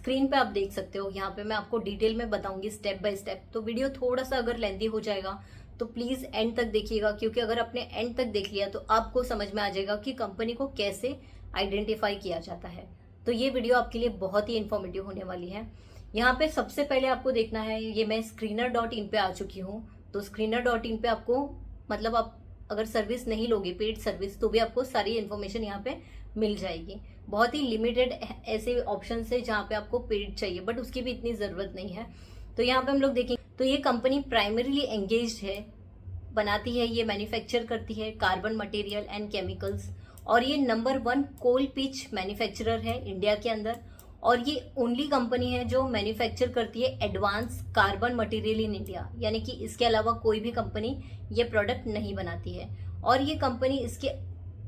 Screen पे आप देख सकते हो। यहाँ पे मैं आपको डिटेल में बताऊंगी स्टेप बाय स्टेप, तो वीडियो थोड़ा सा अगर लेंथी हो जाएगा तो प्लीज एंड तक देखिएगा, क्योंकि अगर आपने एंड तक देख लिया तो आपको समझ में आ जाएगा कि कंपनी को कैसे आइडेंटिफाई किया जाता है। तो ये वीडियो आपके लिए बहुत ही इंफॉर्मेटिव होने वाली है। यहाँ पे सबसे पहले आपको देखना है, ये मैं screener.in पे आ चुकी हूँ। तो screener.in पे आपको मतलब आप अगर सर्विस नहीं लोगे पेड सर्विस तो भी आपको सारी इन्फॉर्मेशन यहाँ पे मिल जाएगी। बहुत ही लिमिटेड ऐसे ऑप्शन है जहाँ पे आपको पेड चाहिए, बट उसकी भी इतनी जरूरत नहीं है। तो यहाँ पे हम लोग देखेंगे तो ये कंपनी प्राइमरीली एंगेज्ड है, बनाती है, ये मैन्युफैक्चर करती है कार्बन मटेरियल एंड केमिकल्स, और ये नंबर 1 कोल पिच मैन्युफैक्चरर है इंडिया के अंदर। और ये ओनली कंपनी है जो मैन्युफैक्चर करती है advance carbon material in India, यानी कि इसके अलावा कोई भी कंपनी ये प्रोडक्ट नहीं बनाती है। और ये कंपनी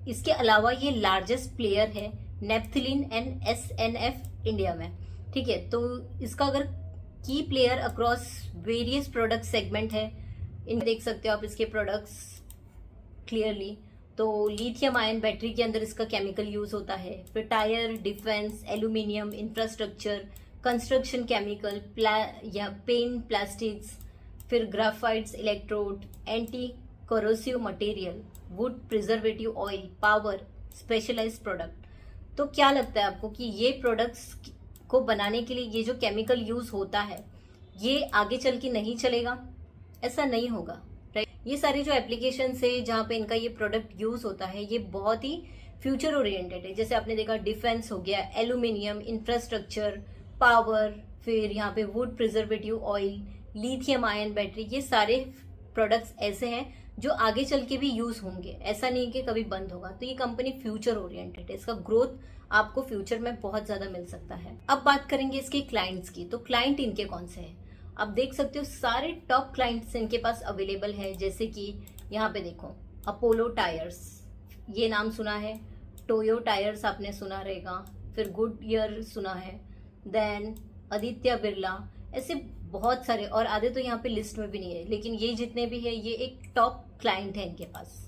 इसके अलावा ये लार्जेस्ट प्लेयर है नेप्थिलीन एंड एसएनएफ इंडिया में। ठीक है, तो इसका अगर की player across various product segment है, इन देख सकते हो आप इसके प्रोडक्ट्स क्लियरली। तो लिथियम आयन बैटरी के अंदर इसका केमिकल यूज होता है, फिर tyre, defence, aluminium, infrastructure, construction chemical, या पेंट, प्लास्टिक्स, फिर graphites, electrode, anti corrosive material, wood preservative oil, power, specialised product. तो क्या लगता है आपको कि ये प्रोडक्ट्स को बनाने के लिए ये जो केमिकल यूज होता है ये आगे चल के नहीं चलेगा? ऐसा नहीं होगा, राइट। ये सारे जो एप्लीकेशन है जहाँ पे इनका ये प्रोडक्ट यूज होता है ये बहुत ही फ्यूचर ओरिएंटेड है। जैसे आपने देखा डिफेंस हो गया, एल्यूमिनियम, इंफ्रास्ट्रक्चर, पावर, फिर यहाँ पे would preservative oil, lithium ion battery, ये सारे प्रोडक्ट्स ऐसे हैं जो आगे चल के भी यूज होंगे, ऐसा नहीं कि कभी बंद होगा। तो ये कंपनी फ्यूचर ओरिएंटेड है, इसका ग्रोथ आपको फ्यूचर में बहुत ज्यादा मिल सकता है। अब बात करेंगे इसके क्लाइंट्स की। तो क्लाइंट इनके कौन से हैं? आप देख सकते हो सारे टॉप क्लाइंट्स इनके पास अवेलेबल है। जैसे कि यहाँ पे देखो अपोलो टायर्स, ये नाम सुना है, टोयो टायर्स आपने सुना रहेगा, फिर गुडईयर सुना है, देन आदित्य बिरला, ऐसे बहुत सारे, और आधे तो यहाँ पे लिस्ट में भी नहीं है, लेकिन ये जितने भी है ये एक टॉप क्लाइंट है इनके पास।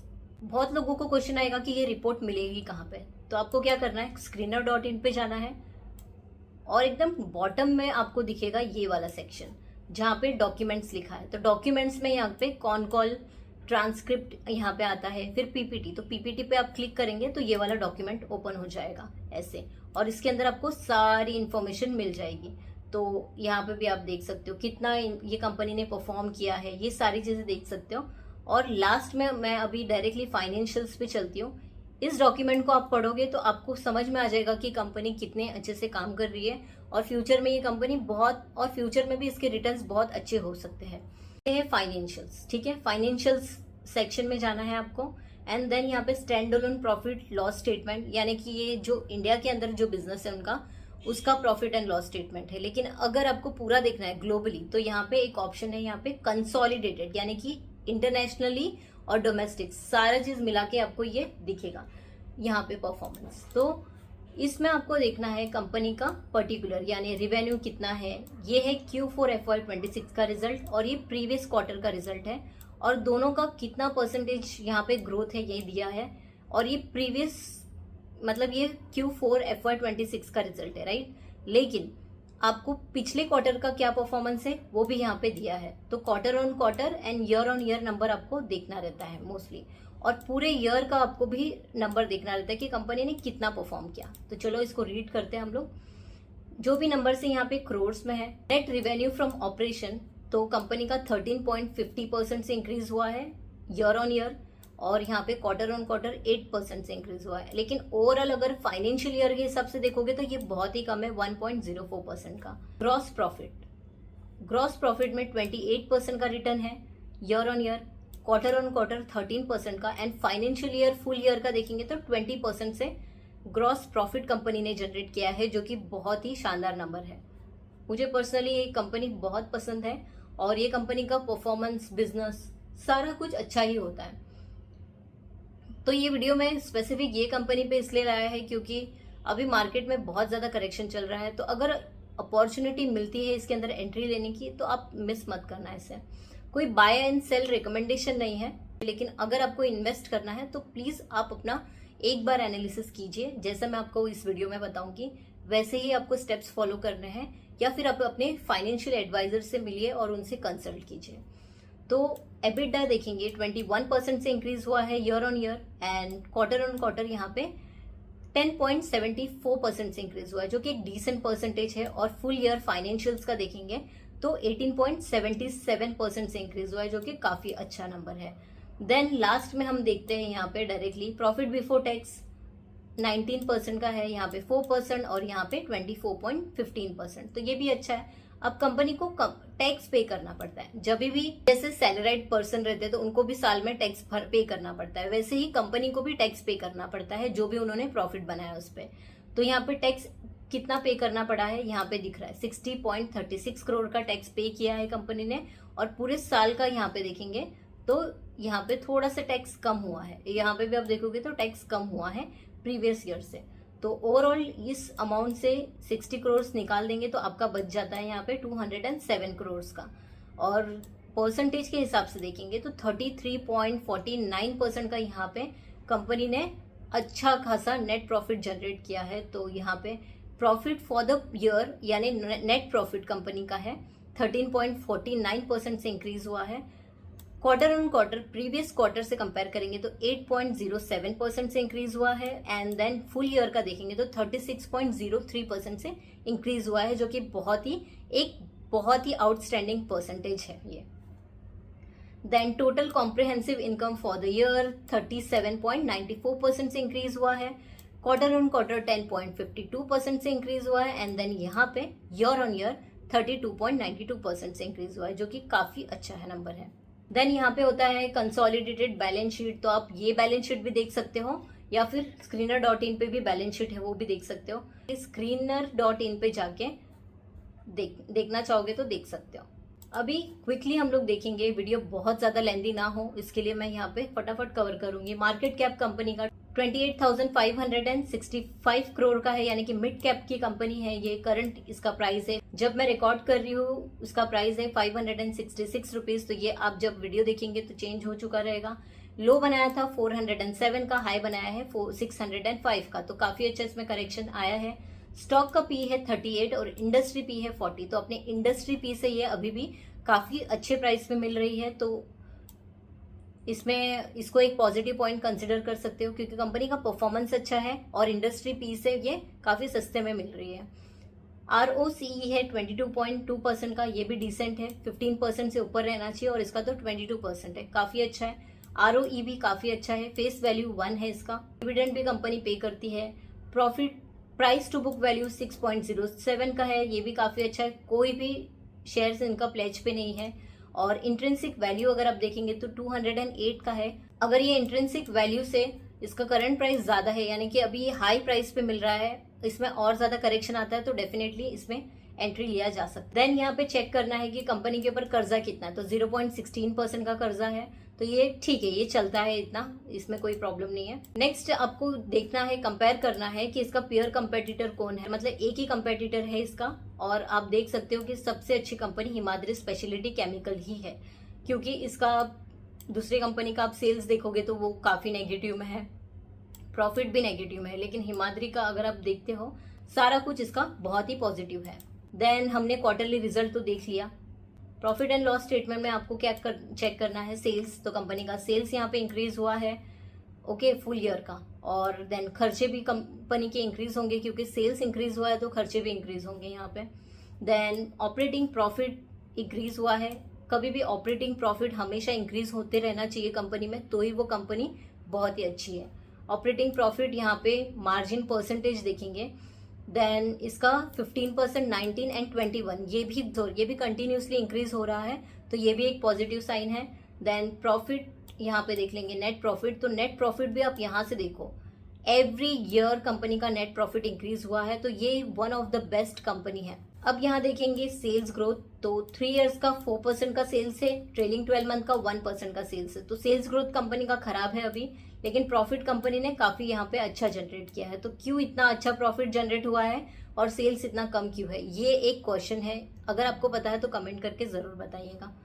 बहुत लोगों को क्वेश्चन आएगा कि ये रिपोर्ट मिलेगी कहाँ पे? तो आपको क्या करना है, screener.in पे जाना है और एकदम बॉटम में आपको दिखेगा ये वाला सेक्शन जहाँ पे डॉक्यूमेंट्स लिखा है। तो डॉक्यूमेंट्स में यहाँ पे कॉन कॉल, ट्रांसक्रिप्ट यहाँ पे आता है, फिर पीपीटी। तो पीपीटी पे आप क्लिक करेंगे तो ये वाला डॉक्यूमेंट ओपन हो जाएगा ऐसे, और इसके अंदर आपको सारी इंफॉर्मेशन मिल जाएगी। तो यहाँ पे भी आप देख सकते हो कितना ये कंपनी ने परफॉर्म किया है, ये सारी चीजें देख सकते हो। और लास्ट में मैं अभी डायरेक्टली फाइनेंशियल्स पे चलती हूँ। इस डॉक्यूमेंट को आप पढ़ोगे तो आपको समझ में आ जाएगा कि कंपनी कितने अच्छे से काम कर रही है, और फ्यूचर में ये कंपनी बहुत, और फ्यूचर में भी इसके रिटर्न्स बहुत अच्छे हो सकते हैं। ये है फाइनेंशियल्स, ठीक है। फाइनेंशियल्स सेक्शन में जाना है आपको, एंड देन यहाँ पे stand alone profit loss statement, यानी कि ये जो इंडिया के अंदर जो बिजनेस है उनका, उसका प्रॉफिट एंड लॉस स्टेटमेंट है। लेकिन अगर आपको पूरा देखना है ग्लोबली तो यहाँ पे एक ऑप्शन है, यहाँ पे कंसोलिडेटेड, यानी कि इंटरनेशनली और डोमेस्टिक सारा चीज मिला के आपको ये दिखेगा यहाँ पे परफॉर्मेंस। तो इसमें आपको देखना है कंपनी का पर्टिकुलर, यानी रिवेन्यू कितना है। ये है Q4 FY26 का रिजल्ट और ये प्रीवियस क्वार्टर का रिजल्ट है, और दोनों का कितना परसेंटेज यहाँ पे ग्रोथ है ये दिया है। और ये प्रीवियस मतलब ये Q4 FY26 का रिजल्ट है, राइट। लेकिन आपको पिछले क्वार्टर का क्या परफॉर्मेंस है वो भी यहाँ पे दिया है। तो quarter on quarter and year on year number आपको देखना रहता है मोस्टली, और पूरे ईयर का आपको भी नंबर देखना रहता है कि कंपनी ने कितना परफॉर्म किया। तो चलो इसको रीड करते हैं हम लोग। जो भी नंबर से यहाँ पे क्रोर्स में है। नेट रिवेन्यू फ्रॉम ऑपरेशन, तो कंपनी का 13.50% से इंक्रीज हुआ है ईयर ऑन ईयर, और यहाँ पे क्वार्टर ऑन क्वार्टर 8% से इंक्रीज हुआ है। लेकिन ओवरऑल अगर फाइनेंशियल ईयर के हिसाब से देखोगे तो ये बहुत ही कम है, 1.04% का। ग्रॉस प्रॉफिट में 28% का रिटर्न है year on year, quarter on quarter 13% का, and financial year full year का देखेंगे तो 20% से ग्रॉस प्रॉफिट कंपनी ने जनरेट किया है, जो कि बहुत ही शानदार नंबर है। मुझे पर्सनली ये कंपनी बहुत पसंद है, और ये कंपनी का परफॉर्मेंस, बिजनेस, सारा कुछ अच्छा ही होता है। तो ये वीडियो में स्पेसिफिक ये कंपनी पे इसलिए लाया है क्योंकि अभी मार्केट में बहुत ज्यादा करेक्शन चल रहा है। तो अगर अपॉर्चुनिटी मिलती है इसके अंदर एंट्री लेने की तो आप मिस मत करना। इसे कोई बाय एंड सेल रिकमेंडेशन नहीं है, लेकिन अगर आपको इन्वेस्ट करना है तो प्लीज आप अपना एक बार एनालिसिस कीजिए, जैसा मैं आपको इस वीडियो में बताऊंगी। वैसे ही आपको स्टेप्स फॉलो करने हैं, या फिर आप अपने फाइनेंशियल एडवाइजर से मिलिए और उनसे कंसल्ट कीजिए। तो एबिटा देखेंगे 21% से इंक्रीज हुआ है year on year, and quarter on quarter यहाँ पे 10.74% से इंक्रीज हुआ है, जो कि एक डिसेंट परसेंटेज है। और फुल ईयर फाइनेंशियल्स का देखेंगे तो 18.77% से इंक्रीज हुआ है, जो कि काफी अच्छा नंबर है। देन लास्ट में हम देखते हैं यहाँ पे डायरेक्टली प्रॉफिट बिफोर टैक्स 19% का है, यहाँ पे 4% और यहाँ पे 24.15%, तो ये भी अच्छा है। अब कंपनी को टैक्स पे करना पड़ता है, जब भी जैसे सैलराइड पर्सन रहते हैं तो उनको भी साल में टैक्स पे करना पड़ता है, वैसे ही कंपनी को भी टैक्स पे करना पड़ता है जो भी उन्होंने प्रॉफिट बनाया उस पर। तो यहाँ पे टैक्स कितना पे करना पड़ा है यहाँ पे दिख रहा है, 60.36 करोड़ का टैक्स पे किया है कंपनी ने। और पूरे साल का यहाँ पे देखेंगे तो यहाँ पे थोड़ा सा टैक्स कम हुआ है, यहाँ पे भी आप देखोगे तो टैक्स कम हुआ है प्रीवियस ईयर से। तो ओवरऑल इस अमाउंट से 60 करोड़ निकाल देंगे तो आपका बच जाता है यहाँ पे 207 करोड़ का। और परसेंटेज के हिसाब से देखेंगे तो 33.49% का यहाँ पे कंपनी ने अच्छा खासा नेट प्रॉफिट जनरेट किया है। तो यहाँ पे प्रॉफिट फॉर द ईयर यानी नेट प्रॉफिट कंपनी का है 13.49% से इंक्रीज हुआ है। Quarter on quarter previous quarter से कंपेयर करेंगे तो 8.07% से इंक्रीज हुआ है, एंड देन फुल ईयर का देखेंगे तो 36.03% से इंक्रीज हुआ है, जो कि बहुत ही आउटस्टैंडिंग परसेंटेज है ये। Then total comprehensive income for the year 37.94% से इंक्रीज हुआ है, क्वार्टर ऑन क्वार्टर 10.52% से इंक्रीज हुआ है, एंड देन यहाँ पे ईयर ऑन ईयर 32.92% से इंक्रीज हुआ है, जो कि काफी अच्छा है नंबर है। देन यहाँ पे होता है कंसोलिडेटेड बैलेंस शीट, तो आप ये बैलेंस शीट भी देख सकते हो या फिर screener.in पे भी बैलेंस शीट है वो भी देख सकते हो। screener.in पे जाके देखना चाहोगे तो देख सकते हो। अभी क्विकली हम लोग देखेंगे, वीडियो बहुत ज्यादा लेंदी ना हो इसके लिए मैं यहाँ पे फटाफट कवर करूंगी। मार्केट कैप कंपनी का 28,565 करोड़ का है, यानी कि मिड कैप की कंपनी है ये। करंट इसका प्राइस है, जब मैं रिकॉर्ड कर रही हूँ उसका प्राइस है 566 रुपीज। तो ये आप जब वीडियो देखेंगे तो चेंज हो चुका रहेगा। लो बनाया था 407 का, हाई बनाया है 605 का, तो काफी अच्छा इसमें करेक्शन आया है। स्टॉक का पी है 38 और इंडस्ट्री पी है 40, तो अपने इंडस्ट्री पी से ये अभी भी काफी अच्छे प्राइस में मिल रही है, तो इसमें इसको एक पॉजिटिव पॉइंट कंसिडर कर सकते हो क्योंकि कंपनी का परफॉर्मेंस अच्छा है और इंडस्ट्री पी से ये काफी सस्ते में मिल रही है। ROCE है 22.2% का, ये भी डिसेंट है, 15% से ऊपर रहना चाहिए और इसका तो 22% है, काफी अच्छा है। ROE भी काफी अच्छा है, फेस वैल्यू 1 है इसका, डिविडेंड भी कंपनी पे करती है। Profit price to book value 6.07 का है, ये भी काफी अच्छा है, कोई भी शेयर्स इनका प्लेज पे नहीं है। और इंट्रिंसिक वैल्यू अगर आप देखेंगे तो 208 का है। अगर ये इंट्रिंसिक वैल्यू से इसका करंट प्राइस ज्यादा है, यानी कि अभी ये हाई प्राइस पे मिल रहा है, इसमें और ज्यादा करेक्शन आता है तो डेफिनेटली इसमें एंट्री लिया जा सकता है। देन यहाँ पे चेक करना है कि कंपनी के ऊपर कर्जा कितना है, तो 0.16% का कर्जा है, तो ये ठीक है, ये चलता है इतना, इसमें कोई प्रॉब्लम नहीं है। नेक्स्ट आपको देखना है, कंपेयर करना है कि इसका पीयर कंपेटिटर कौन है, मतलब एक ही कंपेटिटर है इसका। और आप देख सकते हो कि सबसे अच्छी कंपनी हिमाद्री स्पेशलिटी केमिकल ही है, क्योंकि इसका दूसरी कंपनी का आप सेल्स देखोगे तो वो काफी नेगेटिव में है, प्रॉफिट भी नेगेटिव में है, लेकिन हिमाद्री का अगर आप देखते हो सारा कुछ इसका बहुत ही पॉजिटिव है। देन हमने क्वार्टरली रिजल्ट तो देख लिया। प्रॉफिट एंड लॉस स्टेटमेंट में आपको क्या चेक करना है, सेल्स, तो कंपनी का सेल्स यहाँ पे इंक्रीज हुआ है, ओके, फुल ईयर का। और देन खर्चे भी कंपनी के इंक्रीज होंगे क्योंकि सेल्स इंक्रीज हुआ है तो खर्चे भी इंक्रीज होंगे यहाँ पे। देन ऑपरेटिंग प्रॉफिट इंक्रीज हुआ है, कभी भी ऑपरेटिंग प्रॉफिट हमेशा इंक्रीज होते रहना चाहिए कंपनी में, तो ही वो कंपनी बहुत ही अच्छी है। ऑपरेटिंग प्रॉफिट यहाँ पे मार्जिन परसेंटेज देखेंगे, देन इसका 15%, 19 एंड 21 ये भी कंटिन्यूसली इंक्रीज हो रहा है, तो ये भी एक पॉजिटिव साइन है। देन प्रॉफिट यहाँ पे देख लेंगे, नेट प्रॉफिट, तो नेट प्रॉफिट भी आप यहाँ से देखो, एवरी ईयर कंपनी का नेट प्रॉफिट इंक्रीज हुआ है, तो ये one of the best company है। अब यहाँ देखेंगे सेल्स ग्रोथ, तो 3 इयर्स का 4% का सेल्स है, ट्रेलिंग 12 मंथ का 1% का सेल्स है, तो सेल्स ग्रोथ कंपनी का खराब है अभी, लेकिन प्रॉफिट कंपनी ने काफी यहाँ पे अच्छा जनरेट किया है। तो क्यों इतना अच्छा प्रॉफिट जनरेट हुआ है और सेल्स इतना कम क्यों है, ये एक क्वेश्चन है। अगर आपको पता है तो कमेंट करके जरूर बताइएगा।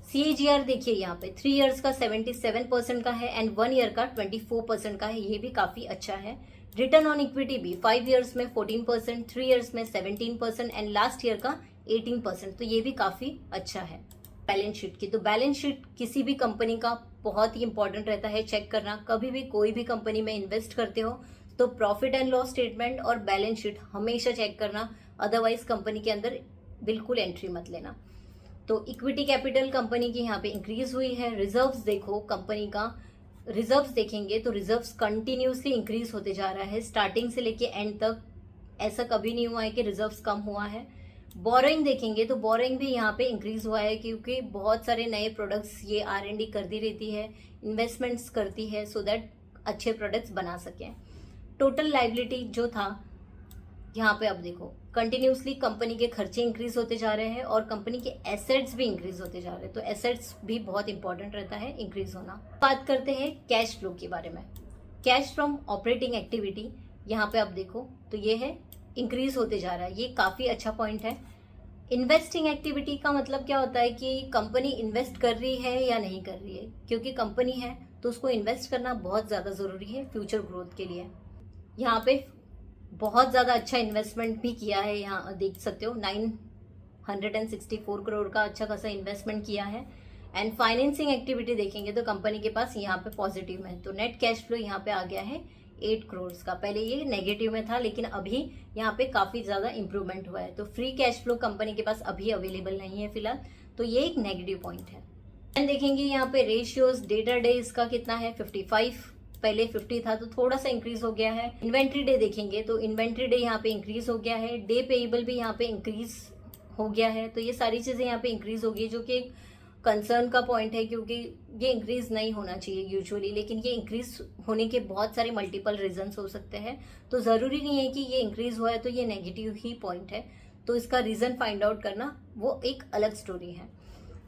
CAGR देखिए यहाँ पे 3 इयर्स का 77% का है एंड 1 ईयर का 24% का है, ये भी काफी अच्छा है। रिटर्न ऑन इक्विटी भी 5 इयर्स में 14%, 3 इयर्स में 17% एंड लास्ट ईयर का 18%, तो ये भी काफी अच्छा है। बैलेंस शीट की, तो बैलेंस शीट किसी भी कंपनी का बहुत ही इंपॉर्टेंट रहता है चेक करना। कभी भी कोई भी कंपनी में इन्वेस्ट करते हो तो प्रॉफिट एंड लॉस स्टेटमेंट और बैलेंस शीट हमेशा चेक करना, अदरवाइज कंपनी के अंदर बिल्कुल एंट्री मत लेना। तो इक्विटी कैपिटल कंपनी की यहाँ पे इंक्रीज हुई है। रिजर्व्स देखो कंपनी का, रिजर्व्स देखेंगे तो रिजर्व्स कंटिन्यूसली इंक्रीज होते जा रहा है, स्टार्टिंग से लेके एंड तक ऐसा कभी नहीं हुआ है कि रिजर्व्स कम हुआ है। बोरोइंग देखेंगे तो बोरोइंग भी यहाँ पे इंक्रीज हुआ है, क्योंकि बहुत सारे नए प्रोडक्ट्स ये R&D करती रहती है, इन्वेस्टमेंट्स करती है सो दैट अच्छे प्रोडक्ट्स बना सकें। टोटल लाइबिलिटी जो था यहाँ पे अब देखो कंटिन्यूसली कंपनी के खर्चे इंक्रीज होते जा रहे हैं और कंपनी के एसेट्स भी इंक्रीज होते जा रहे हैं, तो एसेट्स भी बहुत इंपॉर्टेंट रहता है इंक्रीज होना। बात करते हैं कैश फ्लो के बारे में। कैश फ्रॉम ऑपरेटिंग एक्टिविटी यहाँ पे अब देखो तो ये है इंक्रीज होते जा रहा है, ये काफी अच्छा पॉइंट है। इन्वेस्टिंग एक्टिविटी का मतलब क्या होता है कि कंपनी इन्वेस्ट कर रही है या नहीं कर रही है, क्योंकि कंपनी है तो उसको इन्वेस्ट करना बहुत ज्यादा जरूरी है फ्यूचर ग्रोथ के लिए। यहाँ पे बहुत ज्यादा अच्छा इन्वेस्टमेंट भी किया है, यहाँ देख सकते हो 964 करोड़ का अच्छा खासा इन्वेस्टमेंट किया है। एंड फाइनेंसिंग एक्टिविटी देखेंगे तो कंपनी के पास यहाँ पे पॉजिटिव है, तो नेट कैश फ्लो यहाँ पे आ गया है 8 करोड़ का। पहले ये नेगेटिव में था लेकिन अभी यहाँ पे काफी ज्यादा इंप्रूवमेंट हुआ है। तो फ्री कैश फ्लो कंपनी के पास अभी अवेलेबल नहीं है फिलहाल, तो ये एक नेगेटिव पॉइंट है। एंड देखेंगे यहाँ पे रेशियोज, डेटा डे इसका कितना है 55, पहले 50 था तो थोड़ा सा इंक्रीज हो गया है। इन्वेंट्री डे देखेंगे तो इन्वेंट्री डे यहाँ पे इंक्रीज हो गया है, डे पेएबल भी यहाँ पे इंक्रीज हो गया है। तो ये सारी चीजें यहाँ पे इंक्रीज हो गई, जो कि एक कंसर्न का पॉइंट है, क्योंकि ये इंक्रीज नहीं होना चाहिए यूजुअली, लेकिन ये इंक्रीज होने के बहुत सारे मल्टीपल रीजंस हो सकते हैं। तो जरूरी नहीं है कि ये इंक्रीज हुआ है तो ये नेगेटिव ही पॉइंट है, तो इसका रीजन फाइंड आउट करना वो एक अलग स्टोरी है।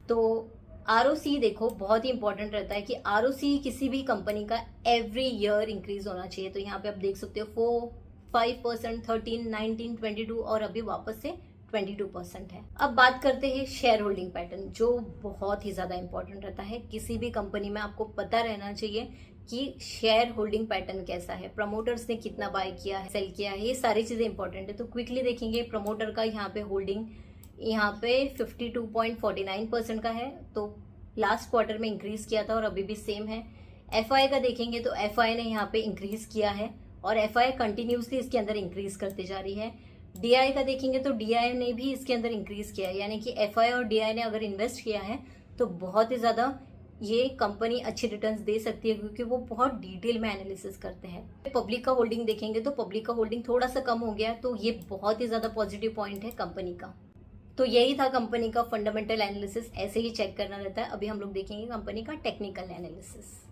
तो ROC देखो बहुत ही इंपॉर्टेंट रहता है कि ROC किसी भी कंपनी का एवरी ईयर इंक्रीज होना चाहिए। तो यहाँ पे आप देख सकते हो 5%, 13, 19, 22 और अभी वापस से 22% है। अब बात करते हैं शेयर होल्डिंग पैटर्न, जो बहुत ही ज्यादा इंपॉर्टेंट रहता है किसी भी कंपनी में। आपको पता रहना चाहिए कि शेयर होल्डिंग पैटर्न कैसा है, प्रमोटर्स ने कितना बाय किया है, सेल किया है, ये सारी चीजें इंपॉर्टेंट है। तो क्विकली देखेंगे प्रमोटर का यहाँ पे होल्डिंग यहाँ पे 52.49% का है, तो लास्ट क्वार्टर में इंक्रीज किया था और अभी भी सेम है। FI का देखेंगे तो FI ने यहाँ पे इंक्रीज किया है और FI कंटिन्यूसली इसके अंदर इंक्रीज करते जा रही है। DI का देखेंगे तो DI ने भी इसके अंदर इंक्रीज किया है, यानी कि FI और DI ने अगर इन्वेस्ट किया है तो बहुत ही ज्यादा ये कंपनी अच्छी रिटर्न्स दे सकती है, क्योंकि वो बहुत डिटेल में एनालिसिस करते हैं। पब्लिक का होल्डिंग देखेंगे तो पब्लिक का होल्डिंग थोड़ा सा कम हो गया, तो ये बहुत ही ज्यादा पॉजिटिव पॉइंट है कंपनी का। तो यही था कंपनी का फंडामेंटल एनालिसिस, ऐसे ही चेक करना रहता है। अभी हम लोग देखेंगे कंपनी का टेक्निकल एनालिसिस।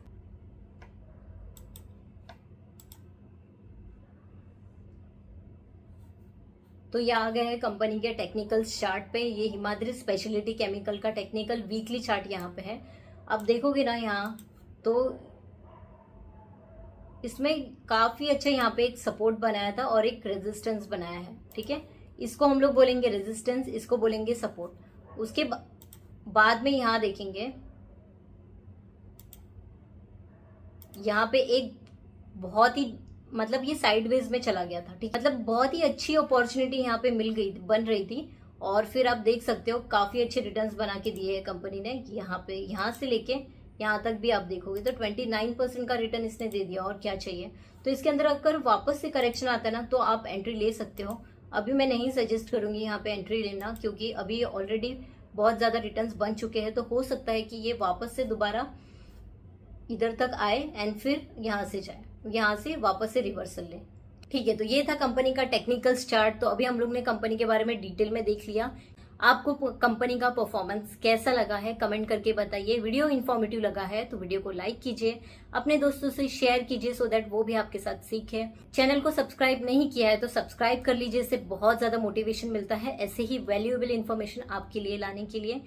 तो ये आ गए हैं कंपनी के टेक्निकल चार्ट पे। ये हिमाद्री स्पेशलिटी केमिकल का टेक्निकल वीकली चार्ट यहाँ पे है। अब देखोगे ना यहाँ तो इसमें काफी अच्छा यहाँ पे एक सपोर्ट बनाया था और एक रेजिस्टेंस बनाया है, ठीक है। इसको हम लोग बोलेंगे रेजिस्टेंस, इसको बोलेंगे सपोर्ट। उसके बाद में यहाँ देखेंगे यहाँ पे एक बहुत ही मतलब ये साइडवेज में चला गया था, ठीक, मतलब बहुत ही अच्छी अपॉर्चुनिटी यहाँ पे मिल गई, बन रही थी, और फिर आप देख सकते हो काफी अच्छे रिटर्न्स बना के दिए है कंपनी ने। यहाँ पे यहाँ से लेके यहाँ तक भी आप देखोगे तो 29% का रिटर्न इसने दे दिया, और क्या चाहिए। तो इसके अंदर अगर वापस से करेक्शन आता है ना तो आप एंट्री ले सकते हो। अभी मैं नहीं सजेस्ट करूंगी यहाँ पे एंट्री लेना, क्योंकि अभी ऑलरेडी बहुत ज्यादा रिटर्न्स बन चुके हैं, तो हो सकता है कि ये वापस से दोबारा इधर तक आए एंड फिर यहाँ से जाए, यहाँ से वापस से रिवर्सल ले, ठीक है। तो ये था कंपनी का टेक्निकल चार्ट। तो अभी हम लोग ने कंपनी के बारे में डिटेल में देख लिया। आपको कंपनी का परफॉर्मेंस कैसा लगा है कमेंट करके बताइए। वीडियो इन्फॉर्मेटिव लगा है तो वीडियो को लाइक कीजिए, अपने दोस्तों से शेयर कीजिए सो दैट वो भी आपके साथ सीखे। चैनल को सब्सक्राइब नहीं किया है तो सब्सक्राइब कर लीजिए, इससे बहुत ज्यादा मोटिवेशन मिलता है ऐसे ही वैल्यूएबल इन्फॉर्मेशन आपके लिए लाने के लिए।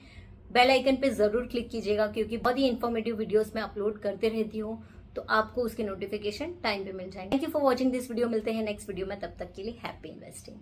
बेल आइकन पे जरूर क्लिक कीजिएगा, क्योंकि बहुत ही इन्फॉर्मेटिव वीडियोस मैं अपलोड करते रहती हूँ, तो आपको उसके नोटिफिकेशन टाइम पे मिल जाएंगे। Thank you for watching this video. मिलते हैं नेक्स्ट वीडियो में, तब तक के लिए हैप्पी इन्वेस्टिंग।